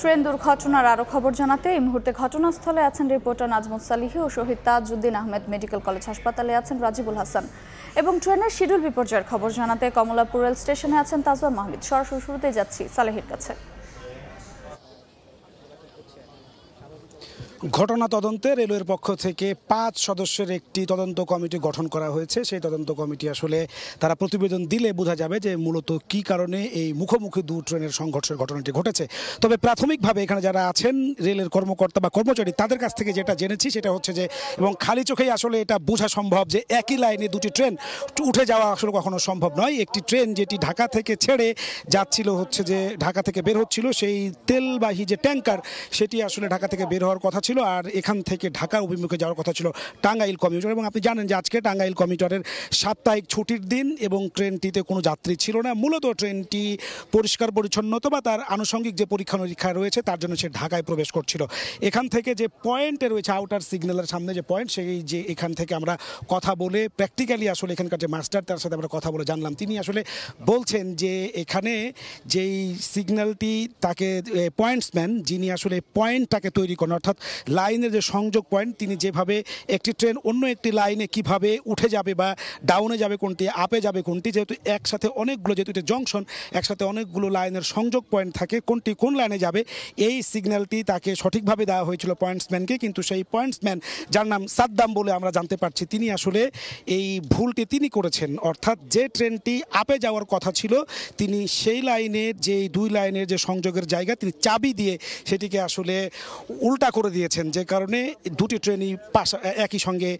Train দুর্ঘটনার আরও খবর জানাতে এই মুহূর্তে ঘটনাস্থলে আছেন রিপোর্টার নাজমুস সালিহি ও শহীদ তাজউদ্দিন আহমেদ মেডিকেল কলেজ হাসপাতালে আছেন রাজিবুল হাসান এবং ট্রেনের শিডিউল বিপর্যয়ের খবর জানাতে কমলাপুর রেল স্টেশনে আছেন তাজওয়া মাহমুদ। সরাসরি শুরুতে যাচ্ছি সালেহির কাছে। ঘটনা তদন্তে রেলওয়ের পক্ষ থেকে 5 সদস্যের একটি তদন্ত কমিটি গঠন করা হয়েছে। সেই তদন্ত কমিটি আসলে তারা প্রতিবেদন দিলে বোঝা যাবে যে মূলত কি কারণে এই মুখোমুখি দু ট্রেনের সংঘর্ষের ঘটনাটি ঘটেছে। তবে প্রাথমিকভাবে এখানে যারা আছেন রেলের কর্মকর্তা বা কর্মচারী তাদের কাছ থেকে যেটা জেনেছি সেটা হচ্ছে যে, এবং খালি চোখেই আসলে এটা বোঝা সম্ভব যে একই লাইনে দুটি ট্রেন উঠে যাওয়া আসলে কখনো সম্ভব নয়। একটি ট্রেন যেটি ঢাকা থেকে ছেড়ে যাচ্ছিল হচ্ছে যে ঢাকা থেকে বের হচ্ছিল, সেই তেলবাহী যে ট্যাঙ্কার সেটি আসলে ঢাকা থেকে বের হওয়ার কথা ছিল, আর এখান থেকে ঢাকা অভিমুখে যাওয়ার কথা ছিল টাঙ্গাইল কমিউটার। এবং আপনি জানেন যে আজকে টাঙ্গাইল কমিউটারের সাপ্তাহিক ছুটির দিন এবং ট্রেনটিতে কোনো যাত্রী ছিল না। মূলত ট্রেনটি পরিষ্কার পরিচ্ছন্নতা বা তার আনুষঙ্গিক যে পরীক্ষা নিরীক্ষা রয়েছে তার জন্য সে ঢাকায় প্রবেশ করছিল। এখান থেকে যে পয়েন্টে রয়েছে আউটার সিগন্যালের সামনে যে পয়েন্ট, সেই যে এখান থেকে আমরা কথা বলে প্র্যাকটিক্যালি আসলে এখানকার যে মাস্টার তার সাথে আমরা কথা বলে জানলাম, তিনি আসলে বলছেন যে এখানে যেই সিগন্যালটি তাকে পয়েন্টসম্যান যিনি আসলে পয়েন্টটাকে তৈরি করেন, অর্থাৎ লাইনের যে সংযোগ পয়েন্ট, তিনি যেভাবে একটি ট্রেন অন্য একটি লাইনে কিভাবে উঠে যাবে বা ডাউনে যাবে কোনটি, আপে যাবে কোনটি, যেহেতু একসাথে অনেকগুলো, যেহেতু এটা জংশন, একসাথে অনেকগুলো লাইনের সংযোগ পয়েন্ট থাকে, কোনটি কোন লাইনে যাবে এই সিগন্যালটি তাকে সঠিকভাবে দেওয়া হয়েছিল পয়েন্টসম্যানকে। কিন্তু সেই পয়েন্টসম্যান, যার নাম সাদ্দাম বলে আমরা জানতে পারছি, তিনি আসলে এই ভুলটি তিনি করেছেন। অর্থাৎ যে ট্রেনটি আপে যাওয়ার কথা ছিল তিনি সেই লাইনের যে দুই লাইনের যে সংযোগের জায়গা তিনি চাবি দিয়ে সেটিকে আসলে উল্টা করে দিয়েছেন, যে কারণে দুটি ট্রেনই একই সঙ্গে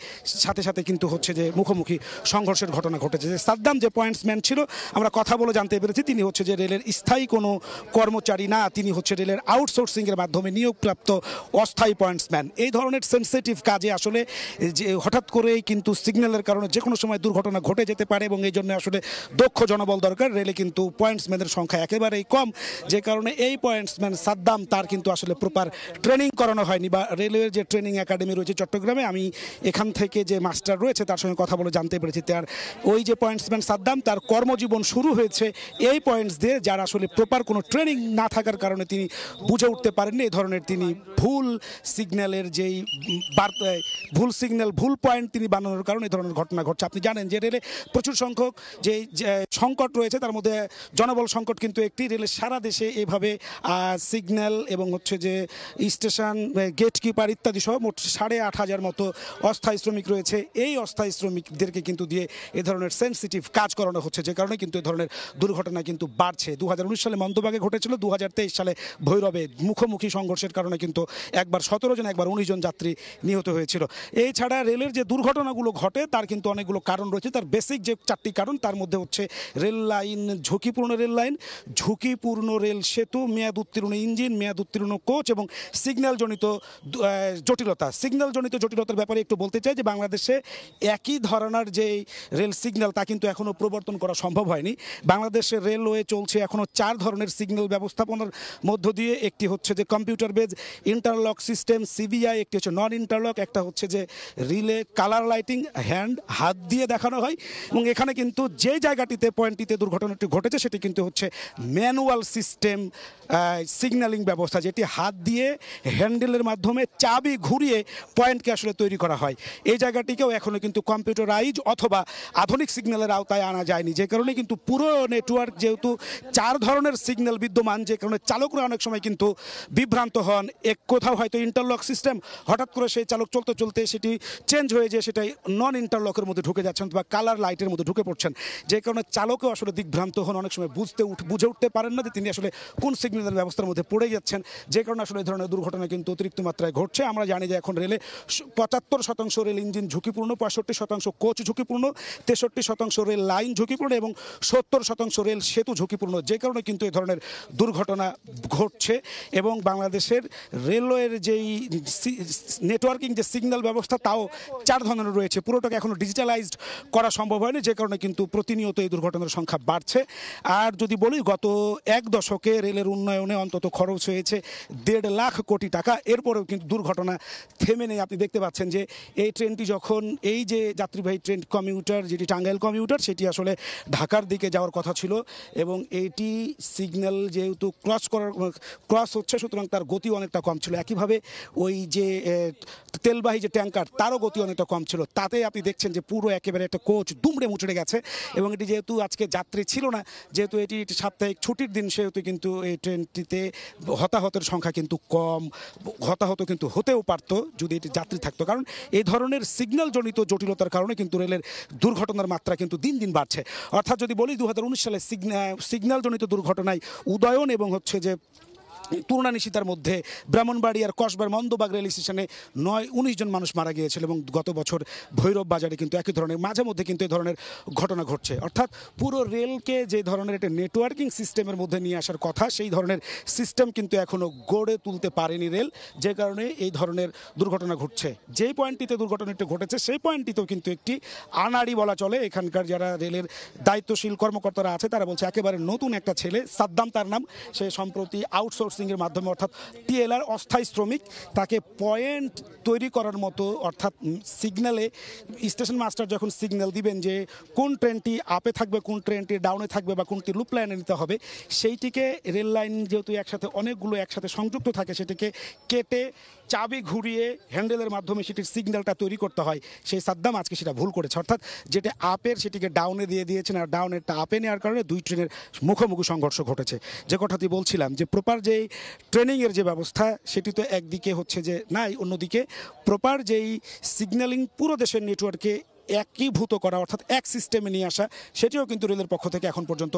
সাথে সাথে কিন্তু হচ্ছে যে মুখোমুখি সংঘর্ষের ঘটনা ঘটেছে। যে সাদ্দাম যে পয়েন্টসম্যান ছিল আমরা কথা বলে জানতে পেরেছি তিনি হচ্ছে যে রেলের স্থায়ী কোনো কর্মচারী না, তিনি হচ্ছে রেলের আউটসোর্সিংয়ের মাধ্যমে নিয়োগপ্রাপ্ত অস্থায়ী পয়েন্টসম্যান। এই ধরনের সেন্সিটিভ কাজে আসলে যে হঠাৎ করেই কিন্তু সিগন্যালের কারণে যে কোনো সময় দুর্ঘটনা ঘটে যেতে পারে এবং এই জন্য আসলে দক্ষ জনবল দরকার। রেলে কিন্তু পয়েন্টসম্যানের সংখ্যা একেবারেই কম, যে কারণে এই পয়েন্টসম্যান সাদ্দাম তার কিন্তু আসলে প্রপার ট্রেনিং করানো হয়নি। বা রেলওয়ের যে ট্রেনিং একাডেমি রয়েছে চট্টগ্রামে, আমি এখান থেকে যে মাস্টার রয়েছে তার সঙ্গে কথা বলে জানতে পেরেছি তার ওই যে পয়েন্টসম্যান সাদ্দাম তার কর্মজীবন শুরু হয়েছে এই পয়েন্টস দিয়ে, যার আসলে প্রপার কোনো ট্রেনিং না থাকার কারণে তিনি বুঝে উঠতে পারেননি এই ধরনের, তিনি ভুল সিগন্যালের যেই বার্তায় ভুল সিগন্যাল ভুল পয়েন্ট তিনি বানানোর কারণে এই ধরনের ঘটনা ঘটছে। আপনি জানেন যে রেলে প্রচুর সংখ্যক যে সংকট রয়েছে, তার মধ্যে জনবল সংকট কিন্তু একটি। রেলের সারা দেশে এভাবে সিগন্যাল এবং হচ্ছে যে স্টেশন গেটকিপার ইত্যাদি সহ মোট 8,500 মতো অস্থায়ী শ্রমিক রয়েছে। এই অস্থায়ী শ্রমিকদেরকে কিন্তু দিয়ে এ ধরনের সেন্সিটিভ কাজ করানো হচ্ছে, যে কারণে কিন্তু এ ধরনের দুর্ঘটনা কিন্তু বাড়ছে। 2019 সালে মন্তবাগে ঘটেছিল, 2023 সালে ভৈরবে মুখোমুখি সংঘর্ষের কারণে কিন্তু একবার 17 জন একবার 19 জন যাত্রী নিহত হয়েছিল। এছাড়া রেলের যে দুর্ঘটনাগুলো ঘটে তার কিন্তু অনেকগুলো কারণ রয়েছে। তার বেসিক যে 4টি কারণ, তার মধ্যে হচ্ছে রেল লাইন ঝুঁকিপূর্ণ, রেল লাইন ঝুঁকিপূর্ণ, রেল সেতু, মেয়াদ উত্তীর্ণ ইঞ্জিন, মেয়াদ উত্তীর্ণ কোচ এবং সিগন্যাল জনিত জটিলতা। সিগন্যাল জনিত জটিলতার ব্যাপারে একটু বলতে চাই যে বাংলাদেশে একই ধরনের যে রেল সিগন্যাল তা কিন্তু এখনও প্রবর্তন করা সম্ভব হয়নি। বাংলাদেশের রেলওয়ে চলছে এখনও 4 ধরনের সিগন্যাল ব্যবস্থাপনার মধ্য দিয়ে। একটি হচ্ছে যে computer based interlock system CBI, একটি হচ্ছে নন ইন্টারলক, একটা হচ্ছে যে রিলে কালার লাইটিং হাত দিয়ে দেখানো হয়। এবং এখানে কিন্তু যে জায়গাটিতে পয়েন্টটিতে দুর্ঘটনাটি ঘটেছে সেটি কিন্তু হচ্ছে ম্যানুয়াল সিস্টেম সিগন্যালিং ব্যবস্থা, যেটি হাত দিয়ে হ্যান্ডেলের মাধ্যমে চাবি ঘুরিয়ে পয়েন্টকে আসলে তৈরি করা হয়। এই জায়গাটিকেও এখনও কিন্তু কম্পিউটারাইজ অথবা আধুনিক সিগন্যালের আওতায় আনা যায়নি, যে কারণে কিন্তু পুরো নেটওয়ার্ক যেহেতু 4 ধরনের সিগন্যাল বিদ্যমান, যে কারণে চালকরা অনেক সময় কিন্তু বিভ্রান্ত হন। এক কোথাও হয়তো ইন্টারলক সিস্টেম, হঠাৎ করে সেই চালক চলতে চলতে সেটি চেঞ্জ হয়ে যায়, সেটাই নন ইন্টারলকের মধ্যে ঢুকে যাচ্ছেন বা কালার লাইটের মধ্যে ঢুকে পড়ছেন, যে কারণে চালকও আসলে দিগ্ভ্রান্ত হন, অনেক সময় বুঝে উঠতে পারেন না যে তিনি আসলে কোন সিগন্যালের ব্যবস্থার মধ্যে পড়ে যাচ্ছেন, যে কারণে আসলে এই ধরনের দুর্ঘটনা কিন্তু অতিরিক্ত মাত্রায় ঘটছে। আমরা জানি যে এখন রেলে 75% রেল ইঞ্জিন ঝুঁকিপূর্ণ, 65% কোচ ঝুঁকিপূর্ণ, 63% রেল লাইন ঝুঁকিপূর্ণ এবং 70% রেল সেতু ঝুঁকিপূর্ণ, যে কারণে কিন্তু এই ধরনের দুর্ঘটনা ঘটছে। এবং বাংলাদেশের রেলওয়ের যেই নেটওয়ার্কিং যে সিগন্যাল ব্যবস্থা তাও 4 ধরনের রয়েছে, পুরোটাকে এখনও ডিজিটালাইজড করা সম্ভব হয়নি, যে কারণে কিন্তু প্রতিনিয়ত এই দুর্ঘটনার সংখ্যা বাড়ছে। আর যদি বলি গত 1 দশকে রেলের উন্নয়নে অন্তত খরচ হয়েছে 1.5 লাখ কোটি টাকা, এরপরেও তারপরেও কিন্তু দুর্ঘটনা থেমে নেই। আপনি দেখতে পাচ্ছেন যে এই ট্রেনটি যখন এই যে যাত্রীবাহী ট্রেন কমিউটার, যেটি টাঙ্গাইল কমিউটার, সেটি আসলে ঢাকার দিকে যাওয়ার কথা ছিল এবং এইটি সিগন্যাল যেহেতু ক্রস হচ্ছে, সুতরাং তার গতি অনেকটা কম ছিল। একইভাবে ওই যে তেলবাহী যে ট্যাঙ্কার, তারও গতি অনেকটা কম ছিল। তাতে আপনি দেখছেন যে পুরো একেবারে একটা কোচ দুমড়ে মুচড়ে গেছে এবং এটি যেহেতু আজকে যাত্রী ছিল না, যেহেতু এটি সাপ্তাহিক ছুটির দিন, সেহেতু কিন্তু এই ট্রেনটিতে হতাহতের সংখ্যা কিন্তু কম। হতাহত কিন্তু হতেও পারতো যদি এটি যাত্রী থাকতো, কারণ এই ধরনের সিগন্যালজনিত জটিলতার কারণে কিন্তু রেলের দুর্ঘটনার মাত্রা কিন্তু দিন দিন বাড়ছে। অর্থাৎ যদি বলি 2019 সালে সিগন্যালজনিত দুর্ঘটনায় উদয়ন এবং হচ্ছে যে তুলনা নিশিতার মধ্যে ব্রাহ্মণবাড়িয়ার কসবার মন্দবাগ রেল স্টেশনে 19 জন মানুষ মারা গিয়েছিল এবং গত বছর ভৈরব বাজারে কিন্তু একই ধরনের মাঝে মধ্যে কিন্তু এই ধরনের ঘটনা ঘটছে। অর্থাৎ পুরো রেলকে যে ধরনের একটা নেটওয়ার্কিং সিস্টেমের মধ্যে নিয়ে আসার কথা, সেই ধরনের সিস্টেম কিন্তু এখনও গড়ে তুলতে পারেনি রেল, যে কারণে এই ধরনের দুর্ঘটনা ঘটছে। যেই পয়েন্টটিতে দুর্ঘটনাটি ঘটেছে সেই পয়েন্টটিতেও কিন্তু একটি আনাড়ি বলা চলে। এখানকার যারা রেলের দায়িত্বশীল কর্মকর্তারা আছে তারা বলছে একেবারে নতুন একটা ছেলে, সাদ্দাম তার নাম, সে সম্প্রতি আউটসোর্সিংয়ের মাধ্যমে অর্থাৎ টিএলআর অস্থায়ী শ্রমিক, তাকে পয়েন্ট তৈরি করার মতো, অর্থাৎ সিগন্যালে স্টেশন মাস্টার যখন সিগন্যাল দিবেন যে কোন ট্রেনটি আপে থাকবে, কোন ট্রেনটি ডাউনে থাকবে বা কোনটি লুপ লাইনে নিতে হবে, সেইটিকে রেল লাইন যেহেতু একসাথে অনেকগুলো একসাথে সংযুক্ত থাকে, সেটিকে কেটে চাবি ঘুরিয়ে হ্যান্ডেলের মাধ্যমে সেটির সিগন্যালটা তৈরি করতে হয়। সেই সাদ্দাম আজকে সেটা ভুল করেছে, অর্থাৎ যেটা আপের সেটিকে ডাউনে দিয়ে দিয়েছেন, আর ডাউনেরটা আপে নেওয়ার কারণে দুই ট্রেনের মুখোমুখি সংঘর্ষ ঘটেছে। যে কথাটি বলছিলাম যে প্রপার যেই ট্রেনিংয়ের যে ব্যবস্থা, সেটি তো একদিকে হচ্ছে যে নাই, অন্যদিকে প্রপার যেই সিগন্যালিং পুরো দেশের নেটওয়ার্কে একীভূত করা, অর্থাৎ এক সিস্টেমে নিয়ে আসা, সেটিও কিন্তু রেলের পক্ষ থেকে এখন পর্যন্ত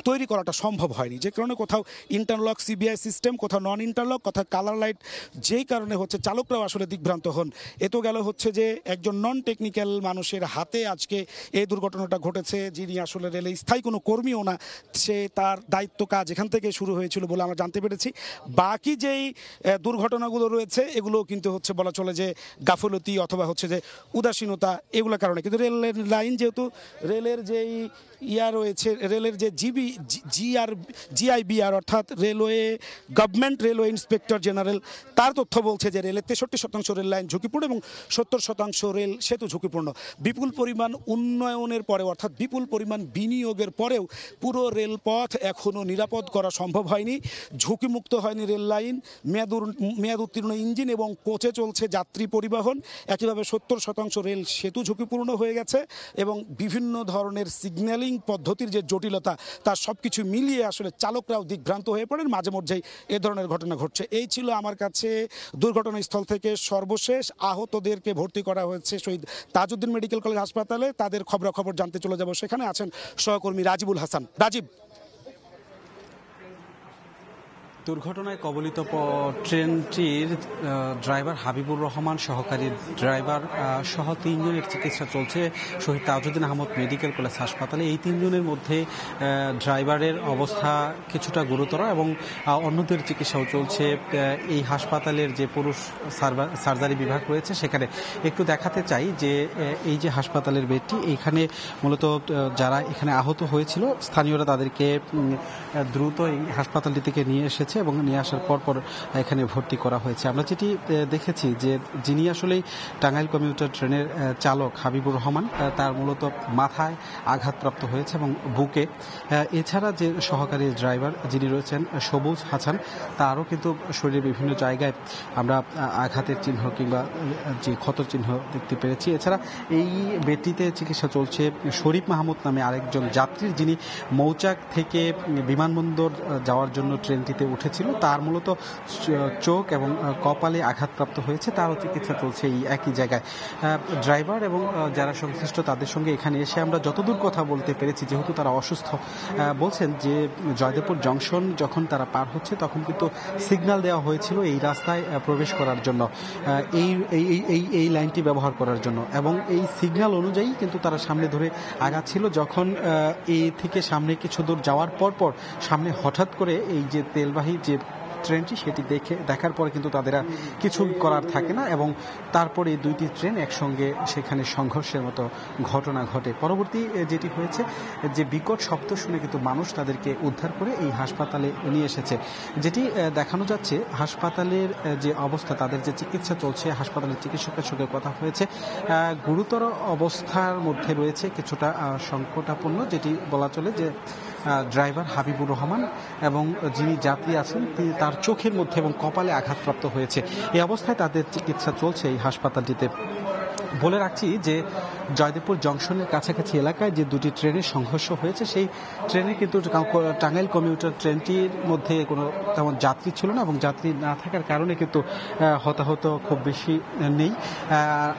তৈরি করাটা সম্ভব হয়নি। যে কারণে কোথাও ইন্টারলক সিবিআই সিস্টেম, কোথাও নন ইন্টারলক, কোথাও কালার লাইট, যেই কারণে হচ্ছে চালকরাও আসলে দিকভ্রান্ত হন। এ তো গেল হচ্ছে যে একজন নন টেকনিক্যাল মানুষের হাতে আজকে এই দুর্ঘটনাটা ঘটেছে, যিনি আসলে রেলে স্থায়ী কোনো কর্মীও না, সে তার দায়িত্ব কাজ এখান থেকে শুরু হয়েছিল বলে আমরা জানতে পেরেছি। বাকি যেই দুর্ঘটনাগুলো রয়েছে এগুলো কিন্তু হচ্ছে বলা চলে যে গাফলতি অথবা হচ্ছে যে উদাসীনতা, এগুলো কারণে। কিন্তু রেলের লাইন যেহেতু রেলের যেই রয়েছে, রেলের যে জিআইবিআর অর্থাৎ railway government railway inspector general, তার তথ্য বলছে যে রেলের 63% রেল লাইন ঝুঁকিপূর্ণ এবং 70% রেল সেতু ঝুঁকিপূর্ণ। বিপুল পরিমাণ উন্নয়নের পরে, অর্থাৎ বিপুল পরিমাণ বিনিয়োগের পরেও পুরো রেলপথ এখনও নিরাপদ করা সম্ভব হয়নি, ঝুঁকিমুক্ত হয়নি রেল লাইন। মেয়াদ উত্তীর্ণ ইঞ্জিন এবং কোচে চলছে যাত্রী পরিবহন। একইভাবে 70% রেল সেতু ঝুঁকিপূর্ণ হয়ে গেছে এবং বিভিন্ন ধরনের সিগন্যালিং পদ্ধতির যে জটিলতা, তার সব কিছু মিলিয়ে আসলে চালকরাও দিকভ্রান্ত হয়ে পড়েন, মাঝে মধ্যেই এ ধরনের ঘটনা ঘটছে। এই ছিল আমার কাছে দুর্ঘটনাস্থল থেকে সর্বশেষ। আহতদেরকে ভর্তি করা হয়েছে শহীদ তাজউদ্দিন মেডিকেল কলেজ হাসপাতালে। তাদের খবরাখবর জানতে চলে যাব, সেখানে আছেন সহকর্মী রাজিবুল হাসান। রাজীব, দুর্ঘটনায় কবলিত ট্রেনটির ড্রাইভার হাবিবুর রহমান, সহকারী ড্রাইভার সহ 3 জনের চিকিৎসা চলছে শহীদ তাজউদ্দিন আহমদ মেডিকেল কলেজ হাসপাতালে। এই 3 জনের মধ্যে ড্রাইভারের অবস্থা কিছুটা গুরুতর এবং অন্যদের চিকিৎসাও চলছে এই হাসপাতালের যে পুরুষ সার্জারি বিভাগ রয়েছে সেখানে। একটু দেখাতে চাই যে এই যে হাসপাতালের বেডটি, এইখানে মূলত যারা এখানে আহত হয়েছিল স্থানীয়রা তাদেরকে দ্রুত এই হাসপাতালটি থেকে নিয়ে এসেছে এবং নিয়ে আসার পর এখানে ভর্তি করা হয়েছে। আমরা যেটি দেখেছি যে যিনি আসলে টাঙ্গাইল কমিউটার ট্রেনের চালক হাবিবুর রহমান, তার মূলত মাথায় আঘাতপ্রাপ্ত হয়েছে এবং বুকে। এছাড়া যে সহকারী ড্রাইভার যিনি রয়েছেন সবুজ হাসান, তারও কিন্তু শরীরের বিভিন্ন জায়গায় আমরা আঘাতের চিহ্ন কিংবা যে ক্ষতর চিহ্ন দেখতে পেরেছি। এছাড়া এই বেডটিতে চিকিৎসা চলছে শরীফ মাহমুদ নামে আরেকজন যাত্রীর, যিনি মৌচাক থেকে বিমানবন্দর যাওয়ার জন্য ট্রেনটিতে উঠেছিল। তার মূলত চোখ এবং কপালে আঘাতপ্রাপ্ত হয়েছে, তারও চিকিৎসা চলছে এই একই জায়গায়। ড্রাইভার এবং যারা সংশ্লিষ্ট তাদের সঙ্গে এখানে এসে আমরা যতদূর কথা বলতে পেরেছি, যেহেতু তারা অসুস্থ, বলছেন যে জয়দেবপুর জংশন যখন তারা পার হচ্ছে তখন কিন্তু সিগন্যাল দেওয়া হয়েছিল এই রাস্তায় প্রবেশ করার জন্য, এই লাইনটি ব্যবহার করার জন্য, এবং এই সিগন্যাল অনুযায়ী কিন্তু তারা সামনে ধরে আগাচ্ছিল। যখন এই থেকে সামনে কিছু দূর যাওয়ার পর সামনে হঠাৎ করে এই যে তেলবাহী যে ট্রেনটি সেটি দেখার পরে কিন্তু তাদের আর কিছু করার থাকে না এবং তারপরে এই দুইটি ট্রেন একসঙ্গে সেখানে সংঘর্ষের মতো ঘটনা ঘটে। পরবর্তী যেটি হয়েছে যে বিকট শব্দ শুনে কিন্তু মানুষ তাদেরকে উদ্ধার করে এই হাসপাতালে নিয়ে এসেছে। যেটি দেখানো যাচ্ছে হাসপাতালের যে অবস্থা, তাদের যে চিকিৎসা চলছে, হাসপাতালের চিকিৎসকের সঙ্গে কথা হয়েছে, গুরুতর অবস্থার মধ্যে রয়েছে, কিছুটা সংকটাপন্ন, যেটি বলা চলে যে ড্রাইভার হাবিবুর রহমান এবং যিনি যাত্রী আছেন তার চোখের মধ্যে এবং কপালে আঘাতপ্রাপ্ত হয়েছে। এই অবস্থায় তাদের চিকিৎসা চলছে এই হাসপাতালটিতে। বলে রাখছি যে জয়দেবপুর জংশনের কাছাকাছি এলাকায় যে দুটি ট্রেনের সংঘর্ষ হয়েছে, সেই ট্রেনে কিন্তু টাঙ্গাইল কমিউটার ট্রেনটির মধ্যে কোনো তেমন যাত্রী ছিল না এবং যাত্রী না থাকার কারণে কিন্তু হতাহত খুব বেশি নেই।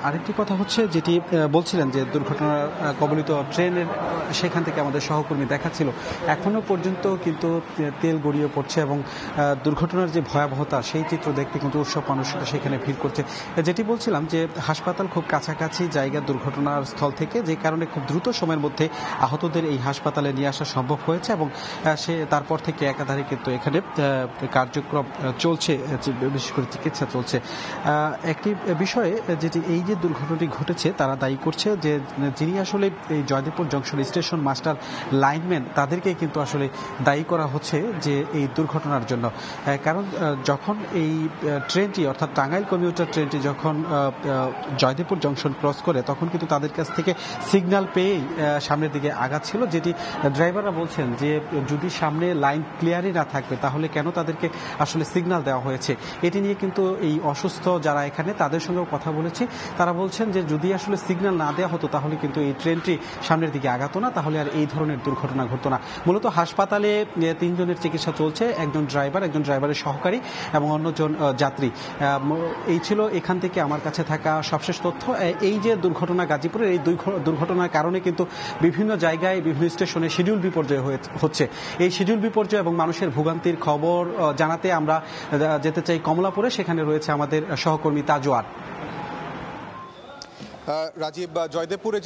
আরেকটি কথা হচ্ছে যেটি বলছিলেন যে দুর্ঘটনার কবলিত ট্রেনের সেখান থেকে আমাদের সহকর্মী দেখাচ্ছিল, এখনও পর্যন্ত কিন্তু তেল গড়িয়ে পড়ছে এবং দুর্ঘটনার যে ভয়াবহতা সেই চিত্র দেখতে কিন্তু উৎসব মানুষরা সেখানে ভিড় করছে। যেটি বলছিলাম যে হাসপাতাল খুব কাছাকাছি জায়গা দুর্ঘটনার স্থল থেকে, যে কারণে খুব দ্রুত সময়ের মধ্যে আহতদের এই হাসপাতালে নিয়ে আসা সম্ভব হয়েছে এবং তারপর থেকে একাধারে কিন্তু এখানে কার্যক্রম চলছে, বিশেষ করে চিকিৎসা চলছে। একটি বিষয়ে যেটি এই যে দুর্ঘটনাটি ঘটেছে তারা দায়ী করছে যে যিনি আসলে এই Joydebpur junction station master lineman, তাদেরকে কিন্তু আসলে দায়ী করা হচ্ছে যে এই দুর্ঘটনার জন্য। কারণ যখন এই ট্রেনটি অর্থাৎ টাঙ্গাইল কমিউটার ট্রেনটি যখন জয়দেবপুর জংশন ক্রস করে তখন কিন্তু তাদের কাছ থেকে সিগন্যাল পেয়েই সামনের দিকে আগাচ্ছিল, যেটি ড্রাইভাররা বলছেন যে যদি সামনে লাইন ক্লিয়ারই না থাকবে তাহলে কেন তাদেরকে আসলে সিগন্যাল দেওয়া হয়েছে। এটি নিয়ে কিন্তু এই অসুস্থ যারা এখানে তাদের সঙ্গেও কথা বলেছি, তারা বলছেন যে যদি আসলে সিগন্যাল না দেওয়া হতো তাহলে কিন্তু এই ট্রেনটি সামনের দিকে আগাতো না, তাহলে আর এই ধরনের দুর্ঘটনা ঘটতো না। মূলত হাসপাতালে 3 জনের চিকিৎসা চলছে, একজন ড্রাইভার, একজন ড্রাইভারের সহকারী এবং অন্যজন যাত্রী। এই ছিল এখান থেকে আমার কাছে থাকা সবশেষ তথ্য। এই যে দুর্ঘটনা গাজীপুরের, এই দুর্ঘটনার কারণে কিন্তু বিভিন্ন জায়গায় বিভিন্ন স্টেশনে শিডিউল বিপর্যয় হচ্ছে। এই শিডিউল বিপর্যয় এবং মানুষের ভোগান্তির খবর জানাতে আমরা যেতে চাই কমলাপুরে, সেখানে রয়েছে আমাদের সহকর্মী তাজওয়ার। রাজীব, জয়দেবপুরে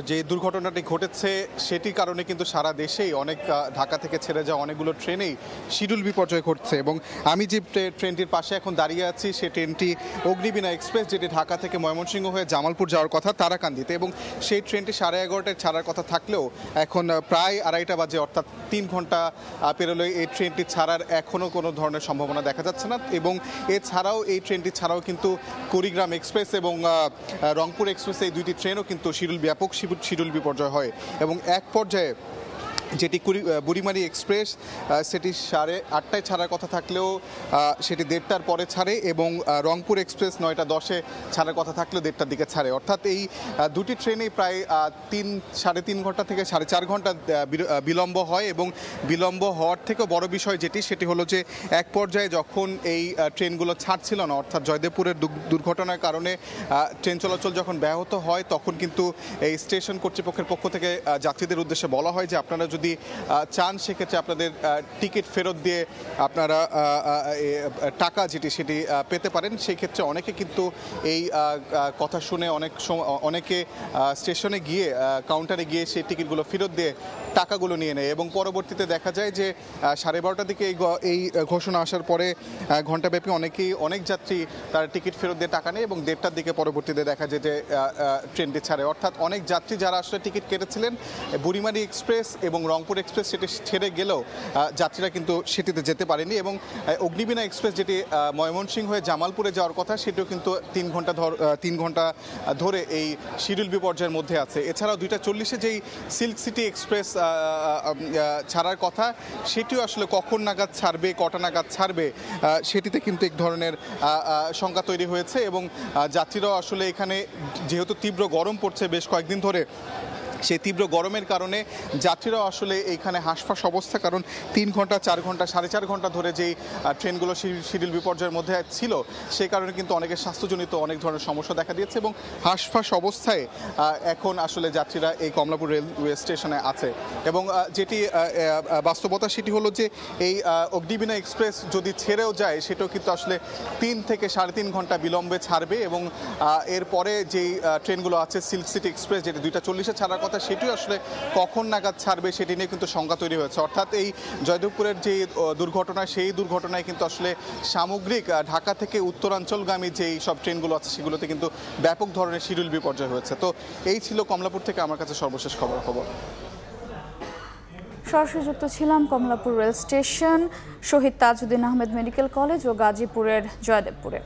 যে দুর্ঘটনাটি ঘটেছে সেটির কারণে কিন্তু সারা দেশেই অনেক ঢাকা থেকে ছেড়ে যাওয়া অনেকগুলো ট্রেনেই শিডিউল বিপর্যয় ঘটছে এবং আমি যে ট্রেনটির পাশে এখন দাঁড়িয়ে আছি সে ট্রেনটি অগ্নিবীণা এক্সপ্রেস, যেটি ঢাকা থেকে ময়মনসিংহ হয়ে জামালপুর যাওয়ার কথা তারাকান্দিতে, এবং সেই ট্রেনটি 11:30টায় ছাড়ার কথা থাকলেও এখন প্রায় 2:30 বাজে, অর্থাৎ 3 ঘন্টা পেরোলে এই ট্রেনটি ছাড়ার এখনও কোনো ধরনের সম্ভাবনা দেখা যাচ্ছে না। এবং এছাড়াও এই ট্রেনটি ছাড়াও কিন্তু কুড়িগ্রাম এক্সপ্রেস এবং রংপুর এক্সপ্রেস, এই দুইটি ট্রেনও কিন্তু ব্যাপক শিডিউল বিপর্যয় হয় এবং এক পর্যায়ে যেটি বুড়িমারি এক্সপ্রেস সেটি 8:30টায় ছাড়ার কথা থাকলেও সেটি 1:30টার পরে ছাড়ে এবং রংপুর এক্সপ্রেস 9:10-এ ছাড়ার কথা থাকলেও 1:30টার দিকে ছাড়ে। অর্থাৎ এই দুটি ট্রেনেই প্রায় 3-3.5 ঘন্টা থেকে 4.5 ঘন্টা বিলম্ব হয় এবং বিলম্ব হওয়ার থেকেও বড় বিষয় সেটি হলো যে এক পর্যায়ে যখন এই ট্রেনগুলো ছাড়ছিল না, অর্থাৎ জয়দেবপুরের দুর্ঘটনার কারণে ট্রেন চলাচল যখন ব্যাহত হয়, তখন কিন্তু এই স্টেশন কর্তৃপক্ষের পক্ষ থেকে যাত্রীদের উদ্দেশ্যে বলা হয় যে আপনারা যদি চান সেক্ষেত্রে আপনাদের টিকিট ফেরত দিয়ে আপনারা টাকা সেটি পেতে পারেন। সেই ক্ষেত্রে অনেকে কিন্তু এই কথা শুনে অনেকে স্টেশনে গিয়ে কাউন্টারে গিয়ে সেই টিকিটগুলো ফেরত দিয়ে টাকাগুলো নিয়ে নেয় এবং পরবর্তীতে দেখা যায় যে 12:30টার দিকে এই ঘোষণা আসার পরে ঘণ্টাব্যাপী অনেক যাত্রী তার টিকিট ফেরত দিয়ে টাকা নেয় এবং 1:30টার দিকে পরবর্তীতে দেখা যায় যে ট্রেনটি ছাড়ে। অর্থাৎ অনেক যাত্রী যারা আসলে টিকিট কেটেছিলেন বুড়িমারি এক্সপ্রেস এবং রংপুর এক্সপ্রেস সেটি ছেড়ে গেলেও যাত্রীরা কিন্তু সেটিতে যেতে পারেনি এবং অগ্নিবীণা এক্সপ্রেস যেটি ময়মনসিংহ হয়ে জামালপুরে যাওয়ার কথা সেটিও কিন্তু 3 ঘন্টা ধরে এই শিডিউল বিপর্যয়ের মধ্যে আছে। এছাড়াও 2:40-এ যেই সিল্ক সিটি এক্সপ্রেস ছাড়ার কথা সেটিও আসলে কখন নাগাদ ছাড়বে, কটা নাগাদ ছাড়বে সেটিতে কিন্তু এক ধরনের শঙ্কা তৈরি হয়েছে এবং যাত্রীরাও আসলে এখানে যেহেতু তীব্র গরম পড়ছে বেশ কয়েকদিন ধরে, সেই তীব্র গরমের কারণে যাত্রীরাও আসলে এইখানে হাঁসফাঁস অবস্থা, কারণ 3 ঘন্টা 4 ঘন্টা 4.5 ঘন্টা ধরে যেই ট্রেনগুলো শিডিউল বিপর্যয়ের মধ্যে ছিল সেই কারণে কিন্তু অনেকের স্বাস্থ্যজনিত অনেক ধরনের সমস্যা দেখা দিয়েছে এবং হাঁসফাঁস অবস্থায় এখন আসলে যাত্রীরা এই কমলাপুর রেলওয়ে স্টেশনে আছে। এবং যেটি বাস্তবতা সেটি হলো যে এই অগ্নিবীণা এক্সপ্রেস যদি ছেড়েও যায় সেটাও কিন্তু আসলে 3 থেকে 3.5 ঘন্টা বিলম্বে ছাড়বে এবং এরপরে যেই ট্রেনগুলো আছে সিল্ক সিটি এক্সপ্রেস যেটি 2:40-এ ছাড়ার কথা হাসপাতাল সেটিও আসলে কখন নাগাদ ছাড়বে সেটি নিয়ে কিন্তু শঙ্কা তৈরি হয়েছে। অর্থাৎ এই জয়দেবপুরের যে দুর্ঘটনা, সেই দুর্ঘটনায় কিন্তু আসলে সামগ্রিক ঢাকা থেকে উত্তরাঞ্চলগামী যেই সব ট্রেনগুলো আছে সেগুলোতে কিন্তু ব্যাপক ধরনের শিডিউল বিপর্যয় হয়েছে। তো এই ছিল কমলাপুর থেকে আমার কাছে সর্বশেষ খবর। সরাসরি যুক্ত ছিলাম কমলাপুর রেল স্টেশন, শহীদ তাজউদ্দিন আহমেদ মেডিকেল কলেজ ও গাজীপুরের জয়দেবপুরে।